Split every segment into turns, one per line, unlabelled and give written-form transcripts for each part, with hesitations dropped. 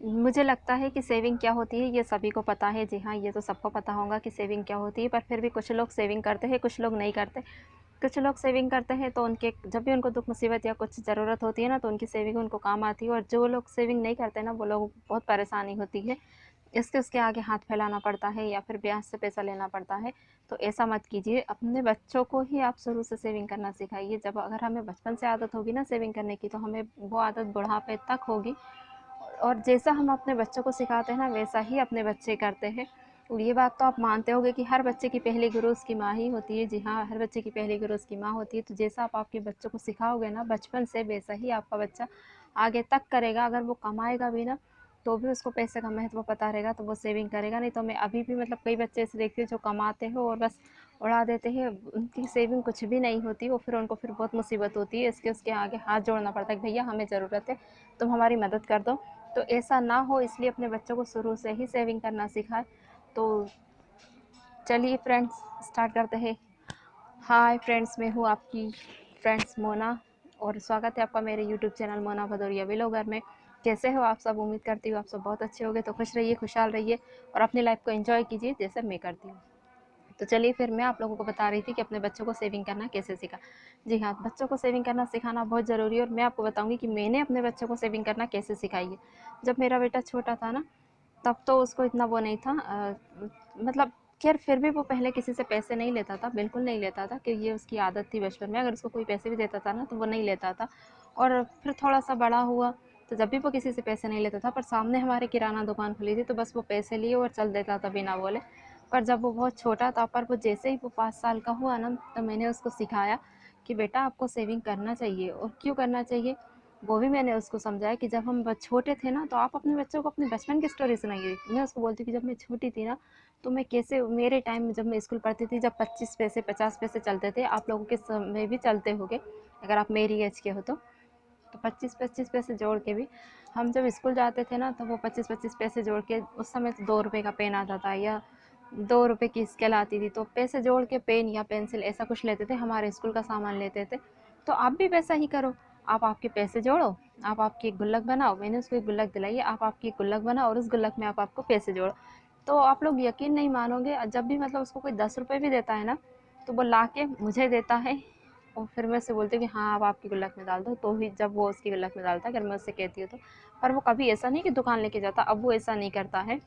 मुझे लगता है कि सेविंग क्या होती है ये सभी को पता है। जी हाँ, ये तो सबको पता होगा कि सेविंग क्या होती है, पर फिर भी कुछ लोग सेविंग करते हैं, कुछ लोग नहीं करते। कुछ लोग सेविंग करते हैं तो उनके जब भी उनको दुःख मुसीबत या कुछ ज़रूरत होती है ना, तो उनकी सेविंग उनको काम आती है, और जो लोग सेविंग नहीं करते ना, वो लोग बहुत परेशानी होती है। इसके उसके आगे हाथ फैलाना पड़ता है या फिर ब्याज से पैसा लेना पड़ता है। तो ऐसा मत कीजिए, अपने बच्चों को ही आप शुरू से सेविंग करना सिखाइए। जब अगर हमें बचपन से आदत होगी ना सेविंग करने की, तो हमें वो आदत बुढ़ापे तक होगी, और जैसा हम अपने बच्चों को सिखाते हैं ना, वैसा ही अपने बच्चे करते हैं। और ये बात तो आप मानते होंगे कि हर बच्चे की पहली गुरु उसकी माँ ही होती है। जी हाँ, हर बच्चे की पहली गुरु उसकी माँ होती है। तो जैसा आप आपके बच्चों को सिखाओगे ना बचपन से, वैसा ही आपका बच्चा आगे तक करेगा। अगर वो कमाएगा भी ना, तो भी उसको पैसे का महत्व पता रहेगा, तो वो सेविंग करेगा। नहीं तो मैं अभी भी मतलब कई बच्चे ऐसे देखती हूँ जो कमाते हैं और बस उड़ा देते हैं, उनकी सेविंग कुछ भी नहीं होती। वो फिर उनको फिर बहुत मुसीबत होती है, इसके उसके आगे हाथ जोड़ना पड़ता है कि भैया हमें ज़रूरत है, तुम हमारी मदद कर दो। तो ऐसा ना हो, इसलिए अपने बच्चों को शुरू से ही सेविंग करना सिखाएं। तो चलिए फ्रेंड्स, स्टार्ट करते हैं। हाय फ्रेंड्स, मैं हूँ आपकी फ्रेंड्स मोना, और स्वागत है आपका मेरे YouTube channel Mona Bhadauria vlogger में। कैसे हो आप सब? उम्मीद करती हूँ आप सब बहुत अच्छे होंगे। तो खुश रहिए, खुशहाल रहिए, और अपनी लाइफ को एंजॉय कीजिए जैसे मैं करती हूँ। तो चलिए फिर मैं आप लोगों को बता रही थी कि अपने बच्चों को सेविंग करना कैसे सीखा। जी हाँ, बच्चों को सेविंग करना सिखाना बहुत ज़रूरी है, और मैं आपको बताऊंगी कि मैंने अपने बच्चों को सेविंग करना कैसे सिखाई है। जब मेरा बेटा छोटा था ना, तब तो उसको इतना वो नहीं था, मतलब खैर फिर भी वो पहले किसी से पैसे नहीं लेता था, बिल्कुल नहीं लेता था, कि ये उसकी आदत थी बचपन में। अगर उसको कोई पैसे भी देता था ना, तो वो नहीं लेता था। और फिर थोड़ा सा बड़ा हुआ, तो जब भी वो किसी से पैसे नहीं लेता था, पर सामने हमारे किराना दुकान खुली थी, तो बस वो पैसे लिए और चल देता था बिना बोले। पर जब वो बहुत छोटा था, पर वो जैसे ही वो 5 साल का हुआ ना, तो मैंने उसको सिखाया कि बेटा आपको सेविंग करना चाहिए, और क्यों करना चाहिए वो भी मैंने उसको समझाया। कि जब हम छोटे थे ना, तो आप अपने बच्चों को अपने बचपन की स्टोरी सुनाइए। मैं उसको बोलती हूँ कि जब मैं छोटी थी ना, तो मैं कैसे, मेरे टाइम में जब मैं स्कूल पढ़ती थी, जब 25 पैसे 50 पैसे चलते थे, आप लोगों के समय भी चलते होंगे अगर आप मेरी एज के हो तो 25 25 पैसे जोड़ के भी हम जब स्कूल जाते थे ना, तो वो 25 25 पैसे जोड़ के, उस समय तो 2 रुपये का पेन आता था या 2 रुपये की स्केल आती थी, तो पैसे जोड़ के पेन या पेंसिल ऐसा कुछ लेते थे, हमारे स्कूल का सामान लेते थे। तो आप भी वैसा ही करो। आप आपके पैसे जोड़ो, आप आपकी एक गुल्लक बनाओ। मैंने उसको एक गुल्लक दिलाई है, आप आपकी एक गुल्लक बनाओ, और उस गुल्लक में आप आपको पैसे जोड़ो। तो आप लोग यकीन नहीं मानोगे, जब भी मतलब उसको कोई 10 रुपये भी देता है ना, तो वो ला के मुझे देता है, और फिर मैं उससे बोलती हूँ कि हाँ, अब आपकी गुल्लक में डाल दो, तो ही जब वो उसकी गुल्लक में डालता है, अगर मैं उससे कहती हूँ तो। पर वो कभी ऐसा नहीं कि दुकान लेके जाता, अब वो ऐसा नहीं करता है।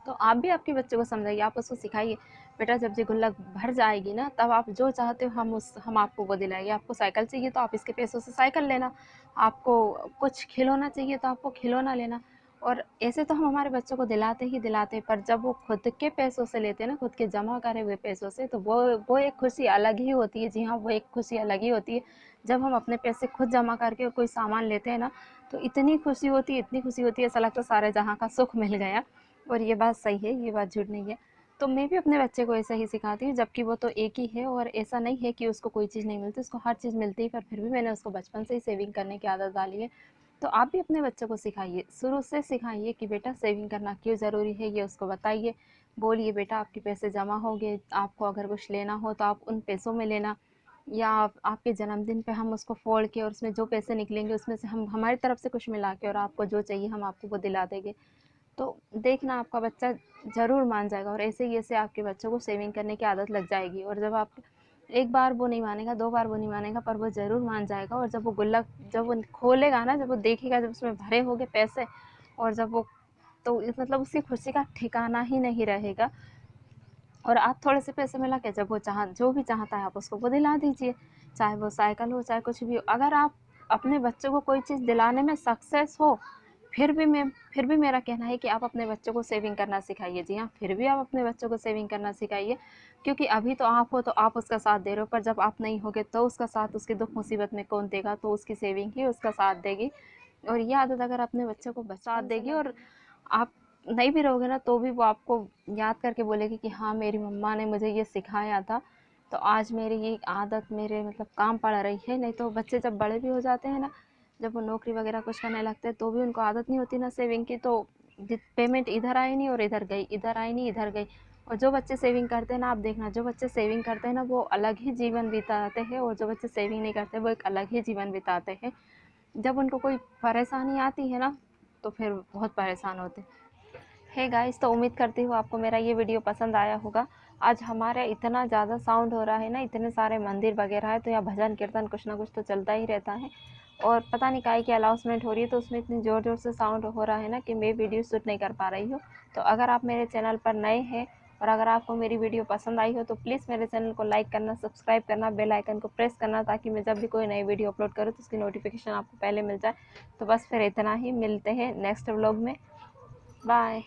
तो आप भी आपके बच्चों को समझाइए, आप उसको सिखाइए, बेटा जब ये गुल्लक भर जाएगी ना, तब आप जो चाहते हो हम आपको वो दिलाएंगे। आपको साइकिल चाहिए तो आप इसके पैसों से साइकिल लेना, आपको कुछ खिलौना चाहिए तो आपको खिलौना लेना। और ऐसे तो हम हमारे बच्चों को दिलाते ही दिलाते हैं, पर जब वो खुद के पैसों से लेते हैं ना, खुद के जमा करे हुए पैसों से, तो वो एक खुशी अलग ही होती है। जी हाँ, वो एक खुशी अलग ही होती है। जब हम अपने पैसे खुद जमा करके कोई सामान लेते हैं ना, तो इतनी खुशी होती है, इतनी खुशी होती है, ऐसा लगता है सारे जहाँ का सुख मिल गया। और ये बात सही है, ये बात झूठ नहीं है। तो मैं भी अपने बच्चे को ऐसा ही सिखाती हूँ, जबकि वो तो एक ही है, और ऐसा नहीं है कि उसको कोई चीज़ नहीं मिलती, उसको हर चीज़ मिलती है, पर फिर भी मैंने उसको बचपन से ही सेविंग करने की आदत डाली है। तो आप भी अपने बच्चों को सिखाइए, शुरू से सिखाइए कि बेटा सेविंग करना क्यों ज़रूरी है, ये उसको बताइए। बोलिए बेटा आपके पैसे जमा हो गए, आपको अगर कुछ लेना हो तो आप उन पैसों में लेना, या आपके जन्मदिन पे हम उसको फोड़ के, और उसमें जो पैसे निकलेंगे उसमें से हम हमारी तरफ से कुछ मिला के, और आपको जो चाहिए हम आपको वो दिला देंगे। तो देखना आपका बच्चा ज़रूर मान जाएगा, और ऐसे ही ऐसे आपके बच्चों को सेविंग करने की आदत लग जाएगी। और जब आप एक बार वो नहीं मानेगा, 2 बार वो नहीं मानेगा, पर वो ज़रूर मान जाएगा। और जब वो गुल्लक जब वो खोलेगा ना, जब वो देखेगा, जब उसमें भरे होंगे पैसे, और जब वो, तो मतलब उसकी खुशी का ठिकाना ही नहीं रहेगा। और आप थोड़े से पैसे मिला के, जब वो जो भी चाहता है आप उसको वो दिला दीजिए, चाहे वो साइकिल हो, चाहे कुछ भी हो। अगर आप अपने बच्चों को कोई चीज़ दिलाने में सक्सेस हो, फिर भी मेरा कहना है कि आप अपने बच्चों को सेविंग करना सिखाइए। जी हाँ, फिर भी आप अपने बच्चों को सेविंग करना सिखाइए, क्योंकि अभी तो आप हो, तो आप उसका साथ दे रहे हो, पर जब आप नहीं होगे तो उसका साथ उसके दुख मुसीबत में कौन देगा? तो उसकी सेविंग ही उसका साथ देगी। और ये आदत अगर अपने बच्चों को साथ देगी, और आप नहीं भी रहोगे ना, तो भी वो आपको याद करके बोलेगी कि हाँ, मेरी मम्मा ने मुझे ये सिखाया था, तो आज मेरी ये आदत मेरे मतलब काम पड़ रही है। नहीं तो बच्चे जब बड़े भी हो जाते हैं ना, जब वो नौकरी वगैरह कुछ करने लगते हैं, तो भी उनको आदत नहीं होती ना सेविंग की, तो पेमेंट इधर आई नहीं और इधर गई, इधर आई नहीं इधर गई। और जो बच्चे सेविंग करते हैं ना, आप देखना, जो बच्चे सेविंग करते हैं ना, वो अलग ही जीवन बिताते हैं, और जो बच्चे सेविंग नहीं करते वो एक अलग ही जीवन बिताते हैं। जब उनको कोई परेशानी आती है ना, तो फिर बहुत परेशान होते। हे गाइस, तो उम्मीद करती हूँ आपको मेरा ये वीडियो पसंद आया होगा। आज हमारे इतना ज़्यादा साउंड हो रहा है ना, इतने सारे मंदिर वगैरह है, तो यहाँ भजन कीर्तन कुछ ना कुछ तो चलता ही रहता है। और पता नहीं काहे की अनाउंसमेंट हो रही है, तो उसमें इतनी ज़ोर ज़ोर से साउंड हो रहा है ना कि मैं वीडियो शूट नहीं कर पा रही हूँ। तो अगर आप मेरे चैनल पर नए हैं और अगर आपको मेरी वीडियो पसंद आई हो तो प्लीज़ मेरे चैनल को लाइक करना, सब्सक्राइब करना, बेल आइकन को प्रेस करना, ताकि मैं जब भी कोई नई वीडियो अपलोड करूँ तो उसकी नोटिफिकेशन आपको पहले मिल जाए। तो बस फिर इतना ही, मिलते हैं नेक्स्ट व्लॉग में। बाय।